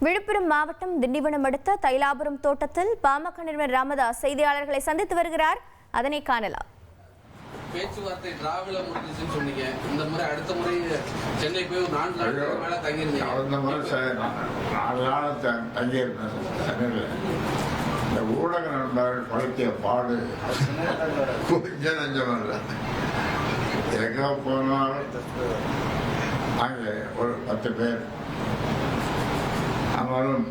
விழுப்புரம் மாவட்டம் திண்டிவனம் அடுத்த தைலாபுரம் தோட்டத்தில் பாமக நிறுவனர் ராமதாஸ் செய்தியாளர்களை சந்தித்து வருகிறார். அதனை காணலாம். பேச்சுவார்த்தை டிராவல முடிஞ்சுன்னு சொன்னீங்க. இந்த முறை அடுத்த முறை சென்னை போய் ஒரு 4 நாட்களுக்கு மேல தங்கியிருந்தீங்க. அந்த முறை 4 நாள் தங்கியிருந்தேன் சென்னையில். இந்த ஊடக நண்பர்கள் படுத்திய பாடு கொஞ்சம் நஞ்சமல்ல. எங்கே போனாலும் அங்கே ஒரு 10 பேர். ஆனாலும்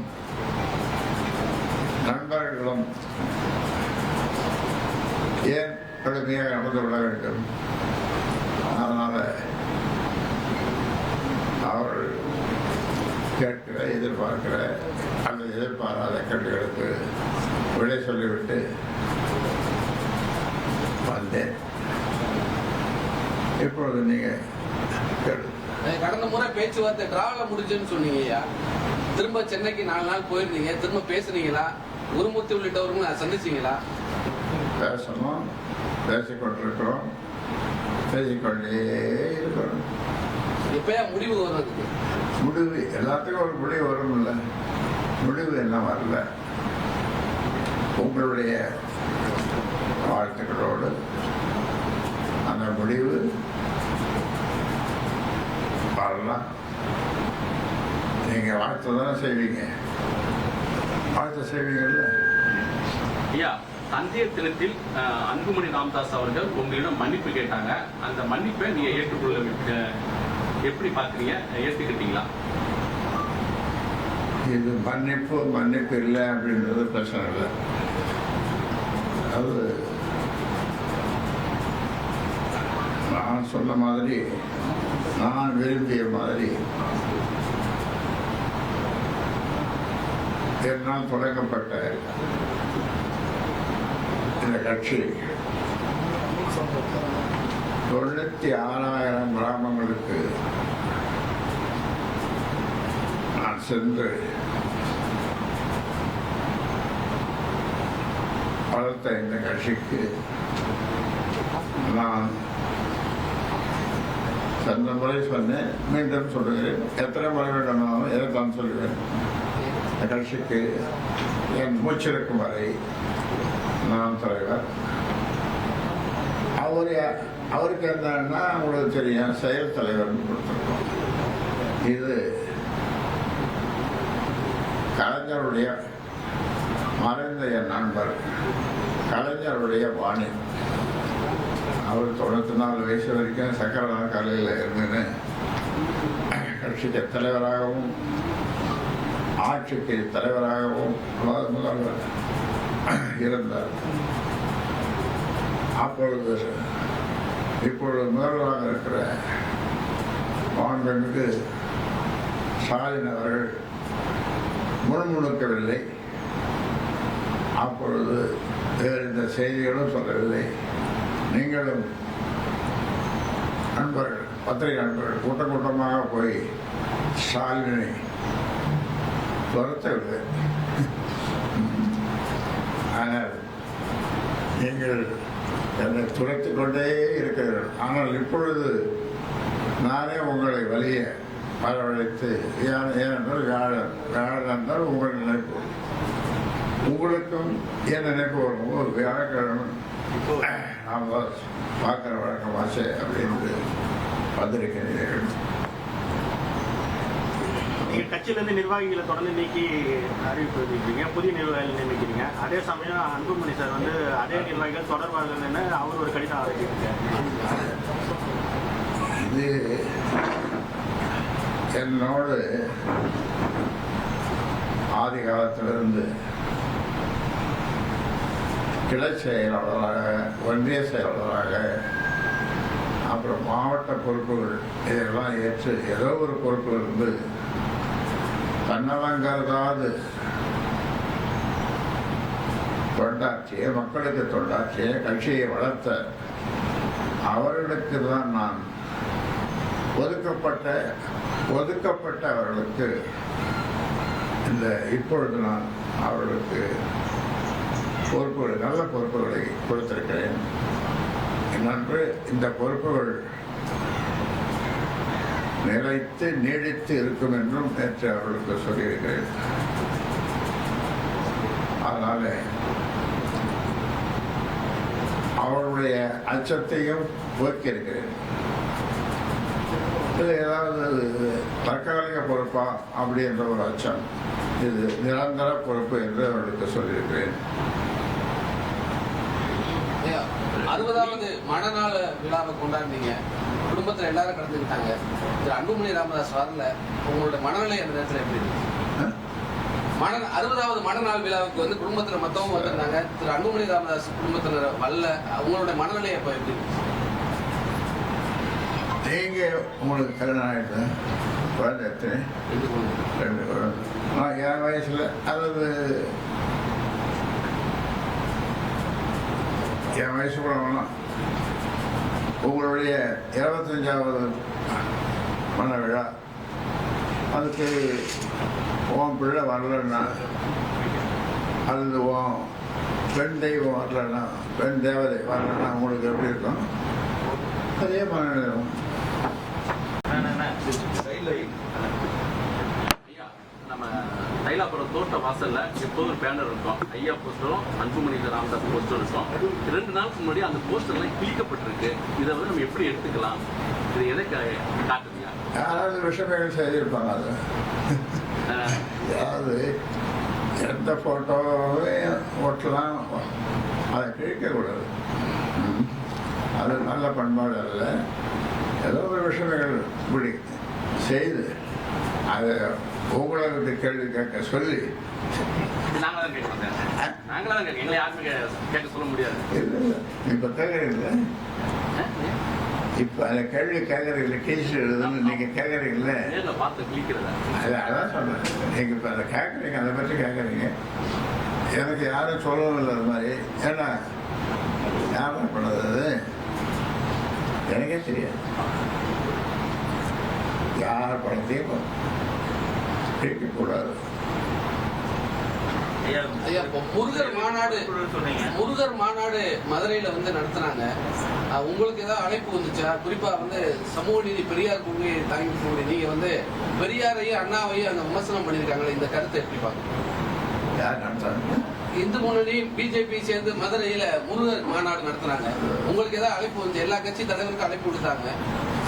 நண்பர்களும் ஏன் கடுமையாக நடந்து விட வேண்டும். அதனால் அவர்கள் கேட்கிற எதிர்பார்க்கிற அல்லது எதிர்பாராத கேள்விகளுக்கு விடை சொல்லிவிட்டு வந்தேன். இப்பொழுது நீங்கள் கடந்த முறை பேச்சுவார்த்தை டிராவல முடிஞ்சுன்னு சொன்னீங்க. திரும்ப சென்னைக்கு 4 நாள் போயிருந்தீங்க. திரும்ப பேசுனீங்களா? குருமூர்த்தி உள்ளிட்டவர்களும் சந்திச்சீங்களா? பேசணும், பேசிக்கொண்டிருக்கிறோம், பேசிக்கொண்டே இருக்கிறோம். எப்பயா முடிவு வர்றதுக்கு? முடிவு எல்லாத்துக்கும் ஒரு முடிவு வரும். இல்லை, முடிவு என்ன வரல. உங்களுடைய வாழ்த்துக்களோடு அந்த முடிவு வரலாம். நீங்கள் வாழ்த்து தானே செய்வீங்க, வாழ்த்து செய்வீங்கல்ல. ஐயா, தந்தையர் தினத்தில் அன்புமணி ராமதாஸ் அவர்கள் உங்களிடம் மன்னிப்பு கேட்டாங்க. அந்த மன்னிப்பை நீங்க ஏற்றுக்கொள்ள எப்படி பார்க்குறீங்க? ஏற்றுக்கிட்டீங்களா? இது மன்னிப்பு இல்லை அப்படின்றது பிரச்சனை இல்லை. அது நான் சொன்ன மாதிரி, நான் விரும்பிய மாதிரி என்னால் தொடங்கப்பட்ட இந்த கட்சி 96,000 கிராமங்களுக்கு நான் சென்று வளர்த்த இந்த கட்சிக்கு நான் சென்ற முறை சொன்னேன், மீண்டும் சொல்லுகிறேன். எத்தனை முறை வேண்டுமானாலும் எதைத்தான் சொல்லுவேன். இந்த கட்சிக்கு என் மூச்சிருக்கும் வரை நான் தலைவர். அவருக்கு என்னன்னா உங்களுக்கு தெரியும், செயல் தலைவர்னு கொடுத்துருக்கோம். இது கலைஞருடைய மறைந்த என் நண்பர் கலைஞருடைய வாணி. அவர் 94 வயசு வரைக்கும் சக்கர காலையில் இருந்துன்னு கட்சிக்கு தலைவராகவும் ஆட்சிக்கு தலைவராகவும் முதல்வர் இருந்தார். இப்பொழுது முதல்வராக இருக்கிற மாண்புமிகு ஸ்டாலின் அவர்கள் முன்முணுக்கவில்லை. அப்பொழுது வேறு இந்த செய்திகளும் சொல்லவில்லை. நீங்களும் நண்பர்கள், பத்திரிகை நண்பர்கள் கூட்டமாக போய் ஸ்டாலினை துரத்தவில்லை. ஆனால் நீங்கள் என்னை துரைத்துக் கொண்டே இருக்கிறீர்கள். ஆனால் இப்பொழுது நானே உங்களை வலிய வரவழைத்து, ஏனென்றால் வியாழன் என்றால் உங்கள் நினைப்பு, உங்களுக்கும் என் நினைப்பு வரும்போது வியாழக்கிழமை நாம் பார்க்குற வழக்கமாச்சு அப்படின்னு வந்திருக்கிறீர்கள். நீங்கள் கட்சியிலேருந்து நிர்வாகிகளை தொடர்ந்து நீக்கி அறிவிப்பு வைக்கிறீங்க, புதிய நிர்வாகிகள் நியமிக்கிறீங்க. அதே சமயம் அன்புமணி சார் அதே நிர்வாகிகள் தொடர்பாளர்கள்னு அவர் ஒரு கடிதம் அழைச்சிருக்காரு. இது என்னோடு ஆதி காலத்திலிருந்து கிளை செயலாளராக, ஒன்றிய செயலாளராக, அப்புறம் மாவட்ட பொறுப்புகள் இதெல்லாம் ஏற்று ஏதோ ஒரு பொறுப்பில் இருந்து தன்னலங்கருதாது தொண்டாற்றிய, மக்களுக்கு தொண்டாற்றிய, கட்சியை வளர்த்த அவர்களுக்கு தான் நான் ஒதுக்கப்பட்ட அவர்களுக்கு இப்பொழுது நான் அவர்களுக்கு பொறுப்புகள், நல்ல பொறுப்புகளை கொடுத்திருக்கிறேன். நன்று இந்த பொறுப்புகள் நிலைத்து நீடித்து இருக்கும் என்றும் நேற்று அவர்களுக்கு சொல்லியிருக்கிறேன். அதனால அவர்களுடைய அச்சத்தையும் போக்கியிருக்கிறேன். இது ஏதாவது தற்காலிக பொறுப்பா அப்படி என்ற ஒரு அச்சம், இது நிரந்தர பொறுப்பு என்று அவர்களுக்கு சொல்லியிருக்கிறேன். 60வது மணநாள விழாவை கொண்டாடுனீங்க, குடும்பத்தில் எல்லாரும் கலந்துக்கிட்டாங்க. திரு அன்புமணி ராமதாஸ் வரல, உங்களோட மனநிலை அந்த நேரத்தில் எப்படி இருக்கு? 60வது மணநாள் விழாவுக்கு வந்து குடும்பத்தில் மற்றவங்க வந்திருந்தாங்க, திரு அன்புமணி ராமதாஸ் குடும்பத்தினர் வரல, உங்களோட மனநிலை அப்போ எப்படி இருக்கு? நீங்க உங்களுக்கு கல்யாணம் ஆயிடுது, குழந்தை எத்தனை? 2 குழந்தை. என் வயசுல அதாவது என் வயசு கூட வேணாம், உங்களுடைய 25வது மண விழா, அதுக்கு உன் பிள்ளை வரலன்னா, அல்லது உன் பெண் தெய்வம் வரலன்னா, பெண் தேவதை வரலன்னா உங்களுக்கு எப்படி இருக்கும்? அதே மனநிலை. ஐயா, நம்ம தைலாபுரம் தோட்ட வாசல்ல எப்போதும் ஒரு பேனர் இருக்கும், ஐயா போஸ்டரும் அன்புமணி ராமதாஸ் போஸ்டரும் இருக்கும். 2 நாளுக்கு முன்னாடி அந்த போஸ்டர்லாம் கிழிக்கப்பட்டிருக்கு. இதை வந்து நம்ம எப்படி எடுத்துக்கலாம்? இது எதை காட்டுதுயா? யாராவது விஷயங்கள் செய்திருப்பாங்க. அது அதாவது எந்த போட்டோவே ஓட்டலாம், அதை கிழிக்கக்கூடாது. அது நல்ல பண்பாடு அல்ல. ஏதோ ஒரு விஷயங்கள் இப்படி செய்து அதை உங்களை கேள்வி கேட்க சொல்லி நாங்களாம் கேட்க எங்களை யாருமே கேட்க சொல்ல முடியாது. இல்லை, இப்போ கேட்கறீங்களா? இப்போ அந்த கேள்வி கேட்கறீங்களா? கேஸ் எழுதுன்னு நீங்கள் கேட்கறீங்களே, பார்த்து கிளிக்கிறதா? அதான் சொல்றேன். நீங்கள் இப்போ அதை கேட்குறீங்க, அதை பற்றி கேட்குறீங்க. எனக்கு யாரும் சொல்லவும் இல்லை அது மாதிரி. ஏன்னா யாரும் பண்ணது அது எனக்கே தெரியாது. யார் பணத்தையும் கேட்கக்கூடாது. ஐயா, இப்போ முருகர் மாநாடு மதுரையில வந்து நடத்துனாங்க. உங்களுக்கு ஏதாவது அழைப்பு வந்துச்சா? குறிப்பா வந்து சமூக நீதி பெரியார் கொள்கையை தாங்கி நீங்க வந்து பெரியாரையும் அண்ணாவையும் அங்க விமர்சனம் பண்ணியிருக்காங்களே, இந்த கருத்தை எப்படி பாருங்க? யார் நடத்தாங்க? இந்து முன்னணி பிஜேபி சேர்ந்து மதுரையில முருகர் மாநாடு நடத்துனாங்க. உங்களுக்கு ஏதாவது அழைப்பு வந்து? எல்லா கட்சி தலைவருக்கும் அழைப்பு கொடுத்தாங்க.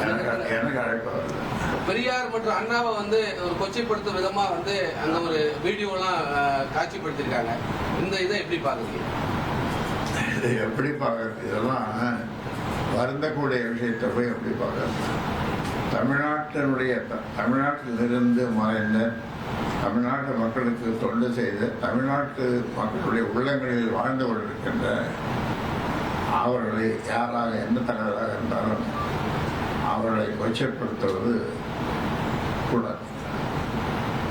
எனக்கு அழைப்பு பெரியார் மற்றும் அண்ணாவை வந்து ஒரு கொச்சைப்படுத்தும் விதமா வந்து அங்க ஒரு வீடியோ எல்லாம் காட்சிப்படுத்திருக்காங்க. இந்த இதை எப்படி பாக்குறீங்க? இதை எப்படி பார்க்கறது? இதெல்லாம் வருந்தக்கூடிய விஷயத்தை போய் எப்படி பார்க்கறது? தமிழ்நாட்டிலிருந்து மறைந்த, தமிழ்நாட்டு மக்களுக்கு தொண்டு செய்து, தமிழ்நாட்டு மக்களுடைய உள்ளங்களில் வாழ்ந்து கொண்டிருக்கின்ற அவர்களை யாராக எந்த தலைவராக இருந்தாலும் அவர்களை கொச்சைப்படுத்துவது கூடாது.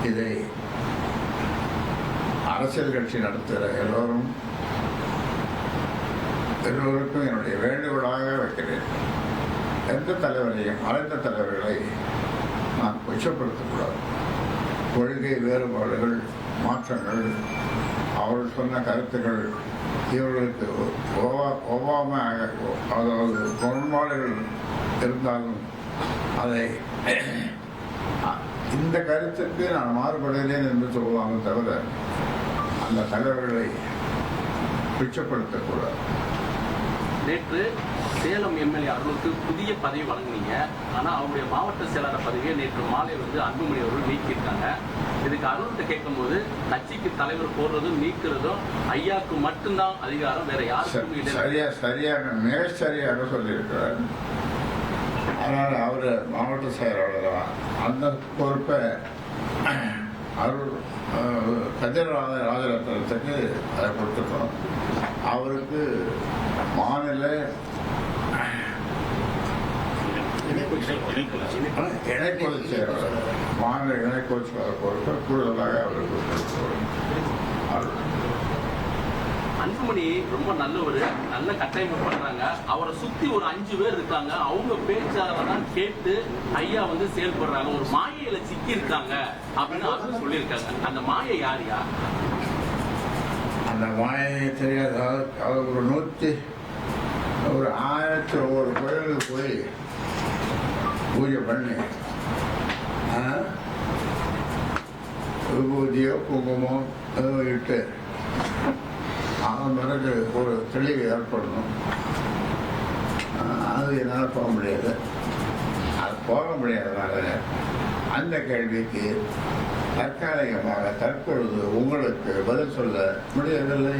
இதை அரசியல் கட்சி நடத்துகிற எல்லோருக்கும் என்னுடைய வேண்டுகோளாக வைக்கிறேன். எந்த தலைவரையும், அழைத்த தலைவர்களை நான் கொச்சப்படுத்தக்கூடாது. கொள்கை வேறுபாடுகள், மாற்றங்கள், அவர்கள் சொன்ன கருத்துக்கள் இவர்களுக்கு ஒவ்வாமல், அதாவது முரண்பாடுகள் இருந்தாலும் அதை இந்த கருத்துக்கு நான் மாறுபடுகிறேன் என்று சொல்லுவாங்க தவிர அந்த தலைவர்களை பிச்சப்படுத்தக்கூடாது. நேற்று சேலம் எம்எல்ஏ அவர்களுக்கு புதிய பதவி வழங்கினீங்க. ஆனா அவருடைய மாவட்ட செயலாளர் பதவியை நேற்று மாலை வந்து அன்புமணி அவர்கள் நீக்கியிருக்காங்க. இதுக்கு அருள்கிட்ட கேட்கும் போது கட்சிக்கு தலைவர் போடுறதும் நீக்கிறதும் ஐயாவுக்கு மட்டும்தான் அதிகாரம், வேற யாருக்கும் இல்லை. சரியாக மிக சரியாக சொல்லியிருக்கிறார். அதனால அவரு மாவட்ட செயலாளர் தான். அந்த பொறுப்பை அருள் கதிர் ராஜரத்னத்துக்கு அதை கொடுத்துட்டோம். அவருக்கு மாநில இணைப்பொதுச் செயலாளர், மாநில இணைப்பொதுச் செயலாளர் பொறுப்பை கூடுதலாக அவருக்கு அருள். அன்புமணி ரொம்ப நல்லவர், நல்ல கட்டமைப்பு பண்றாங்க. அவரை சுத்தி ஒரு 5 பேர் இருக்காங்க. அவங்க பேச்சாளதான் கேட்டு ஐயா வந்து செயல்படுறாங்க. ஒரு மாயையில சிக்கி இருக்காங்க அப்படின்னு அவரும் சொல்லியிருக்காங்க. அந்த மாயை யாரையா? அந்த மாயை தெரியாத ஒரு 1001 கோயிலுக்கு போய் பூஜை பண்ணி விபூதியோ குங்குமோ ஏதோ இட்டு அதன் பிறகு ஒரு தெளிவு ஏற்படணும். அது என்னால் போக முடியாது. அது போக முடியாதனால அந்த கேள்விக்கு தற்காலிகமாக தற்பொழுது உங்களுக்கு பதில் சொல்ல முடியவில்லை.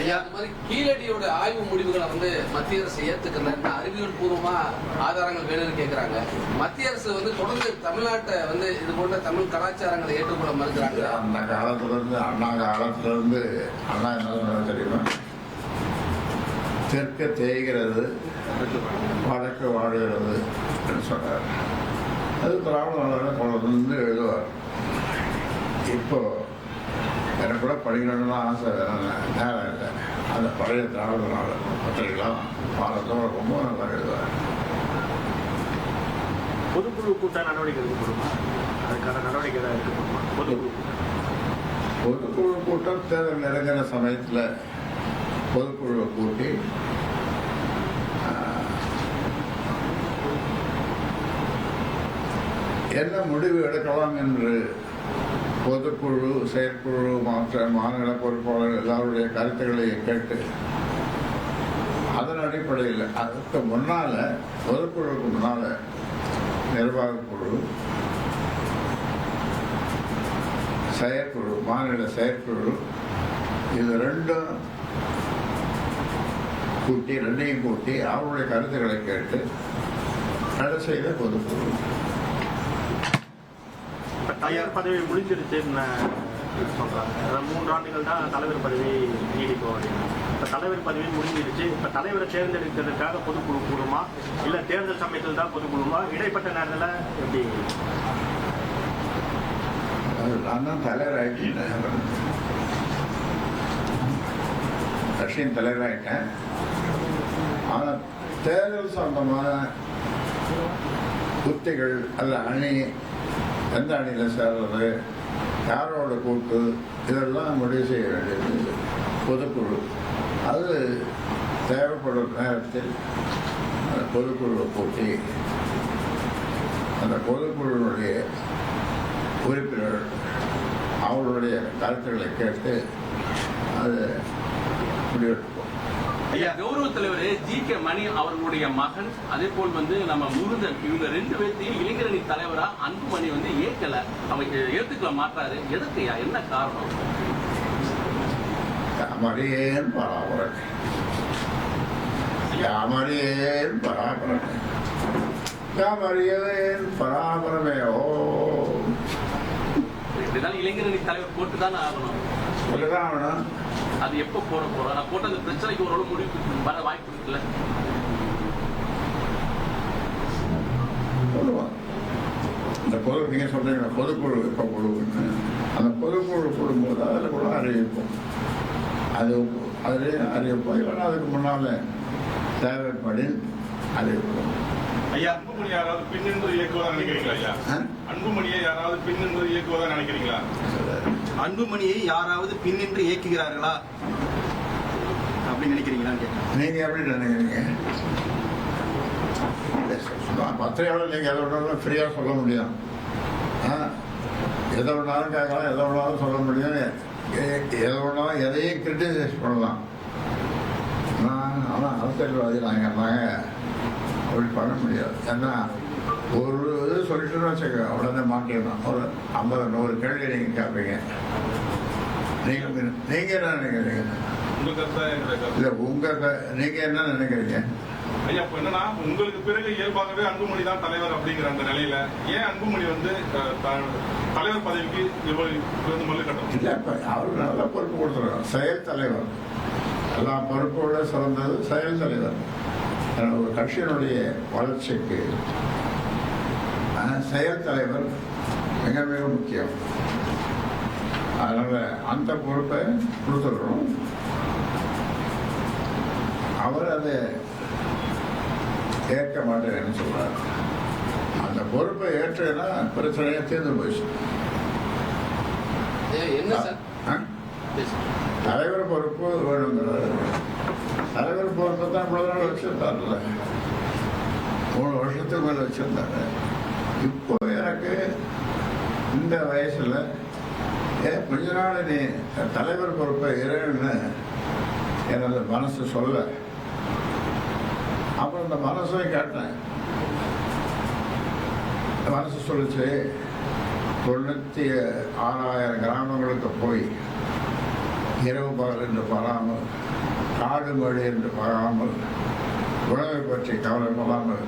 ஐயா, அந்த மாதிரி கீழடியோட ஆய்வு முடிவுகளை வந்து மத்திய அரசு ஏத்துக்கல, அறிவியல் பூர்வமா ஆதாரங்கள் வேணும்னு கேட்கிறாங்க. மத்திய அரசு வந்து தொடர்ந்து தமிழ்நாட்டை வந்து இது போன்ற தமிழ் கலாச்சாரங்களை ஏற்றுக்கொள்ள மறுக்கிறாங்க. அந்த காலத்திலிருந்து அண்ணா காலத்திலிருந்து அண்ணா என்ன தெரியுமா, தெற்கு தேய்கிறது வடக்கு வாழ்கிறது சொன்னார். அது திராவிட நலன் தொடர்ந்து எழுதுவார். இப்போ எனக்கு கூட படிக்கணும்னு ஆசை, நேரம் இல்லை. அந்த பழைய திராவிட நாள் பத்திரிகைலாம் பாடத்தோட ரொம்ப நல்லா எழுதுவார். பொதுக்குழு கூட்ட நடவடிக்கை எடுக்கப்படுமா? அதுக்கான நடவடிக்கை தான் எடுக்கப்படுமா? பொதுக்குழு கூட்டம் தேர்தல் நெருங்கிற சமயத்தில் பொதுக்குழுவை கூட்டி என்ன முடிவு எடுக்கலாம் என்று பொதுக்குழு, செயற்குழு, மாநில பொறுப்பாளர் எல்லாருடைய கருத்துக்களை கேட்டு அதன் அடிப்படையில் அதுக்கு முன்னால பொதுக்குழுவுக்கு முன்னால நிர்வாக குழு, செயற்குழு, மாநில செயற்குழு, இது ரெண்டையும் கூட்டி அவருடைய கருத்துக்களை கேட்டு நட செய்த பொதுக்குழு. தலைவர் பதவி முடிஞ்சிருச்சுன்னு சொல்றாங்க. 3 ஆண்டுகள் தான் தலைவர் பதவி நீடிக்கும் அப்படின்னு. இப்போ தலைவர் பதவி முடிஞ்சிருச்சு. இப்போ தலைவரை தேர்ந்தெடுக்கிறதுக்காக பொதுக்குழு கூடுமா, இல்லை தேர்தல் சமயத்தில் தான் பொதுக்குழுமா, இடைப்பட்ட நேரத்தில் எப்படி? நான் தான் தலைவராகிட்டேன், கட்சியின் தலைவராகிட்டேன். ஆனால் தேர்தல் சம்பந்தமான உத்திகள் அல்ல, அணி எந்த அணியில் சேர்றது, யாரோட கூட்டு, இதெல்லாம் முடிவு செய்ய வேண்டியது பொதுக்குழு. அது தேவைப்படும் நேரத்தில் அந்த பொதுக்குழுவை கூட்டி அந்த பொதுக்குழுவுடைய உறுப்பினர் அவர்களுடைய கருத்துக்களை கேட்டு அது முடிவெடுப்போம். ஐயா, கௌரவ தலைவர் ஜி.கே. மணி அவர்களுடைய மகன், அதே போல் வந்து நம்ம முருகன், இவங்க 2 பேர்த்தையும் இளைஞரணி தலைவரா அன்புமணி வந்து ஏற்கல, அவங்க ஏத்துக்கல மாட்டாரு. எதுக்குயா, என்ன காரணம்? காமரியேன் பராபரன், காமரியேன் பராபரன், காமரியேன் பராபரமே. ஓ, இப்படிதான் இளைஞரணி தலைவர் போட்டு தானே ஆகணும். சொல்லிதான் ஆகணும். அது எப்ப போட போறோம்? நான் போட்ட அந்த பிரச்சனைக்கு ஓரளவு முடிவு வர வாய்ப்பு இருக்குல்ல? இந்த பொது, நீங்க சொல்றீங்க பொதுக்குழு எப்ப குழுன்னு, அந்த பொதுக்குழு கூடும்போது அதில் கூட அறிவிப்போம். அதுலேயே அறிவிப்போம், இல்லைன்னா அதுக்கு முன்னால தேவைப்படி அறிவிப்போம். ஐயா, அன்புமணி யாராவது பின்னின்று இயக்குவதா நினைக்கிறீங்களா? ஐயா, அன்புமணியை யாராவது பின்னின்று இயக்குவதா நினைக்கிறீங்களா? அன்புமணியை யாராவது பின்னின்று இயக்குகிறார்களா அப்படின்னு நினைக்கிறீங்களான்னு கேட்கிறேன். நீங்க எப்படி நினைக்கிறீங்க? பத்திரிகையாளர் நீங்க எதை வேணாலும் ஃப்ரீயா சொல்ல முடியும், எதை வேணாலும் கேட்கலாம், எதை வேணாலும் சொல்ல முடியும், எதை வேணாலும் எதையும் கிரிட்டிசைஸ் பண்ணலாம். ஆனால் அரசியல்வாதி நாங்கள் அப்படி பண்ண முடியாது. ஏன்னா ஒரு இது சொல்லிட்டுன்னு வச்சுக்க உடனே மாட்டிடணும். ஒரு 50-100 கேள்வி நீங்கள் கேட்பீங்க. நீங்கள் என்ன நினைக்கிறீங்க? இல்லை நீங்கள் என்ன நினைக்கிறீங்க? ஐயா, இப்போ என்னன்னா, உங்களுக்கு பிறகு இயல்பாகவே அன்புமணி தான் தலைவர் அப்படிங்கிற அந்த நிலையில ஏன் அன்புமணி வந்து தலைவர் பதவிக்கு இவ்வளவு மல்லு கட்டணும்? இல்லை, இப்போ அவருக்கு நல்லா பொறுப்பு கொடுத்துருக்கோம். செயல் தலைவர், எல்லா பொறுப்போட சிறந்தது செயல் தலைவர். ஒரு கட்சியினுடைய வளர்ச்சிக்கு செயல் தலைவர் மிக மிக முக்கியம். அதனால அந்த பொறுப்பை கொடுத்துடுறோம். அவர் அதை ஏற்க மாட்டேன்னு சொல்றாரு. அந்த பொறுப்பை ஏற்றா பிரச்சனையை தீர்ந்து போயிடுச்சு. என்ன சார் தலைவர் பொறுப்பு வேணுங்கிறாரு. தலைவர் பொறுப்பை தான் இவ்வளவு நாள் வச்சிருந்தாருல்ல, 3 வருஷத்துக்கு மேல வச்சிருந்தாரு. இப்போ எனக்கு இந்த வயசில் கொஞ்ச நாள் நீ தலைவர் பொறுப்பை இருன்னு எனது மனசு சொல்ல. அப்புறம் இந்த மனசையும் கேட்டேன். மனசு சொல்லிச்சு 96,000 கிராமங்களுக்கு போய் இரவு பகல் என்று பாராமல், காடு மழை என்று பாராமல், உணவை பற்றி கவலைப்படாமல்,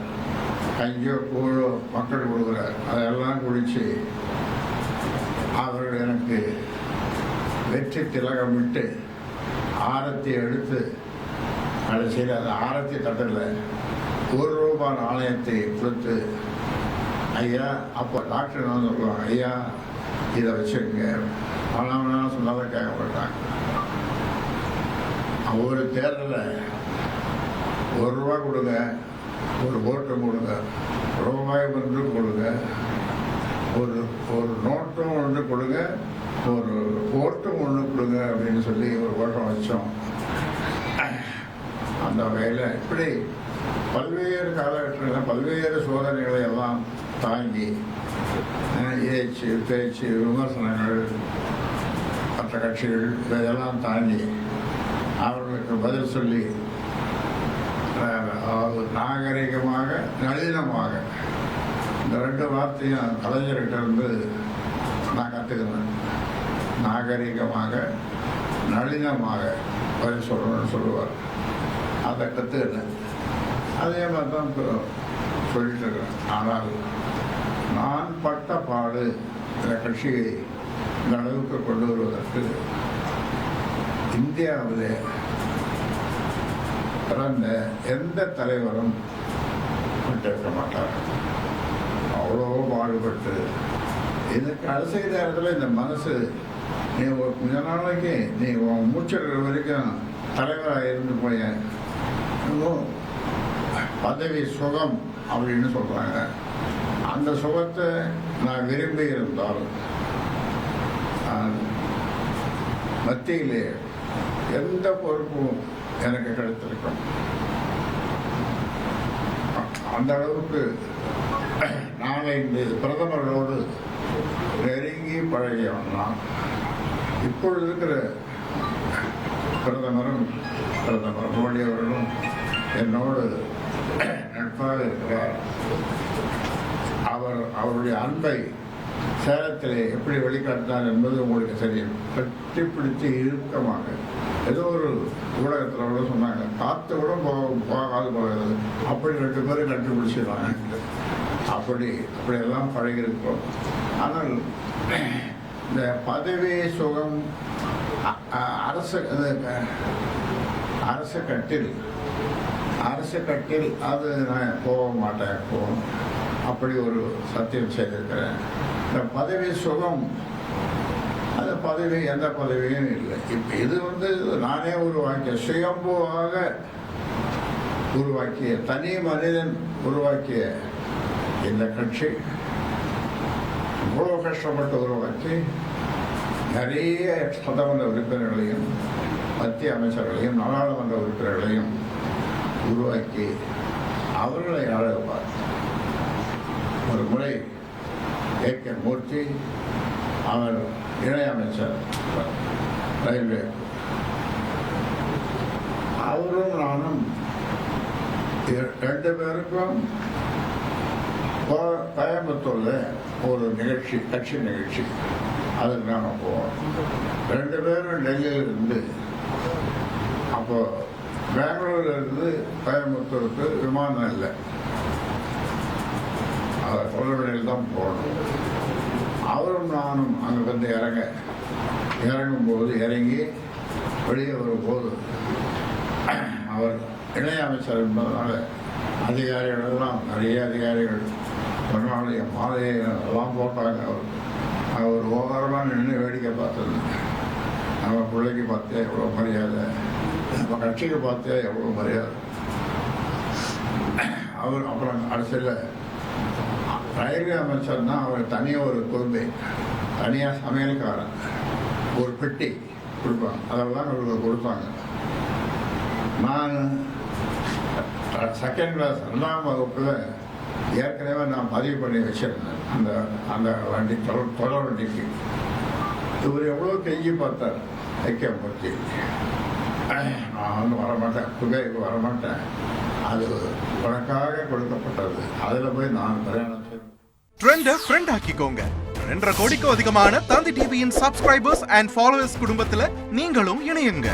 கஞ்சோ கூழோ மக்கள் கொடுக்குறார் அதெல்லாம் குடித்து அவர்கள் எனக்கு வெற்றி திலகமிட்டு ஆரத்தி எடுத்து கடைசியில் அந்த ஆரத்தி தட்டில் ₹1 நாணயத்தை கொடுத்து, ஐயா அப்போ டாக்டர் வந்து சொல்லுவாங்க, ஐயா இதை வச்சுருங்க பணம் சொன்னாலும் கேட்க மாட்டாங்க. ஒரு தேர்தலில் ₹1 கொடுங்க, ஒரு ஓட்டு கொடுங்க, ரூபாய் ஒன்று கொடுங்க, ஒரு நோட்டும் ஒன்று கொடுங்க, ஒரு ஓட்டும் ஒன்று கொடுங்க அப்படின்னு சொல்லி ஒரு ஓட்டம் வச்சோம். அந்த வகையில் இப்படி பல்வேறு காலகட்டங்களில் பல்வேறு சோதனைகளை எல்லாம் தாங்கி ஏச்சு பேச்சு விமர்சனங்கள் மற்ற கட்சிகள் இதெல்லாம் தாங்கி அவர்களுக்கு பதில் சொல்லி நாகரிகமாக நளினமாக இந்த 2 வார்த்தையும் கலைஞர்கிட்ட இருந்து நான் கற்றுக்கிறேன். நாகரிகமாக நளினமாக பதில் சொல்லணும்னு சொல்லுவார். அதை கற்றுக்கிட்டேன். அதே மாதிரி தான் இப்போ சொல்லிட்டு இருக்கிறேன். ஆனால் நான் பட்ட பாடு இந்த கட்சியை இந்த அளவுக்கு கொண்டு வருவதற்கு இந்தியாவிலே பிறந்த எந்த தலைவரும் விட்டிருக்க மாட்டார். அவ்வளோ பாடுபட்டு இதுக்கு அரசியல் நேரத்தில் இந்த மனசு நீ கொஞ்ச நாளைக்கு நீ மூச்செடுக்கிற வரைக்கும் தலைவராக இருந்து போய பதவி சுகம் அப்படின்னு சொல்கிறாங்க. அந்த சுகத்தை நான் விரும்பி இருந்தாலும் மத்தியிலே எந்த பொறுப்பும் எனக்கு கிடைத்திருக்கும். அந்த அளவுக்கு நாளை இந்த பிரதமர்களோடு நெருங்கி பழகியவன்னா இப்பொழுது இருக்கிற பிரதமர் மோடி அவர்களும் என்னோடு நட்பாக இருக்கிறார். அவருடைய அன்பை சேலத்திலே எப்படி வெளிக்காட்டினார் என்பது உங்களுக்கு தெரியும். கட்டி பிடித்து இறுக்கமாக ஏதோ ஒரு ஊடகத்தில் கூட சொன்னாங்க, காற்று கூட போகாது போகிறது, அப்படி 2 பேரும் கண்டுபிடிச்சிடுவாங்க. அப்படியெல்லாம் பழகியிருக்கிறோம். ஆனால் இந்த பதவி சுகம் அரசு கட்டில் அது நான் போக மாட்டேன். அப்படி ஒரு சத்தியம் செய்திருக்கிறேன். இந்த பதவி சுகம் அந்த பதவி எந்த பதவியும் இல்லை. இப்போ இது நானே உருவாக்கிய சுயம்புவாக உருவாக்கிய தனி மனிதன் உருவாக்கிய இந்த கட்சி இவ்வளோ கஷ்டப்பட்டு உருவாக்கி நிறைய சட்டமன்ற உறுப்பினர்களையும் மத்திய அமைச்சர்களையும் நாடாளுமன்ற உறுப்பினர்களையும் உருவாக்கி அவர்களை அழகுவார். ஒரு முறை ஏ.கே. மூர்த்தி அவர் இணையமைச்சர் ரயில்வே, அவரும் நானும் 2 பேருக்கும் கோயம்புத்தூர்ல ஒரு நிகழ்ச்சி, கட்சி நிகழ்ச்சி, அதுக்கு நாங்கள் போவோம். 2 பேரும் டெல்லியில் இருந்து, அப்போ பெங்களூர்ல இருந்து கோயம்புத்தூருக்கு விமானம் இல்லை, கொள்ளையில் தான் போகணும். அவரும் நானும் அங்கே வந்து இறங்கும்போது இறங்கி வெளியே வரும்போது அவர் இணையமைச்சர் என்பதனால அதிகாரிகளெல்லாம் நிறைய அதிகாரிகள் மறுநாளைய மாலையை எல்லாம் போட்டாங்க. அவர் ஓரமாக நின்று வேடிக்கை பார்த்தது. நம்ம பிள்ளைக்கு பார்த்தே எவ்வளோ மரியாதை, நம்ம கட்சிக்கு பார்த்தே எவ்வளோ மரியாதை. அவர் அப்புறம் அரசியலில் ரயில்வே அமைச்சர் தான். அவர் தனியாக ஒரு குடும்பை, தனியாக சமையல்காரன், ஒரு பெட்டி கொடுப்பாங்க, அதெல்லாம் அவருக்கு கொடுத்தாங்க. நான் செகண்ட் கிளாஸ் 2ஆம் வகுப்பில் ஏற்கனவே நான் பதிவு பண்ணி வச்சிருந்தேன். அந்த அந்த வண்டி தொலை வண்டிக்கு. இவர் எவ்வளோ கெஞ்சி பார்த்தார் ஐக்கியமூர்த்தி, நான் வந்து வரமாட்டேன், துபாய்க்கு வரமாட்டேன், அது உனக்காக கொடுக்கப்பட்டது, அதில் போய் நான் பிரயாணம் செய்வேன். ட்ரெண்டை ஃப்ரெண்ட் ஆக்கிக்கோங்க. 2.5 கோடிக்கும் அதிகமான தந்தி டிவியின் சப்ஸ்கிரைபர்ஸ் அண்ட் ஃபாலோவர்ஸ் குடும்பத்தில் நீங்களும் இணையுங்க.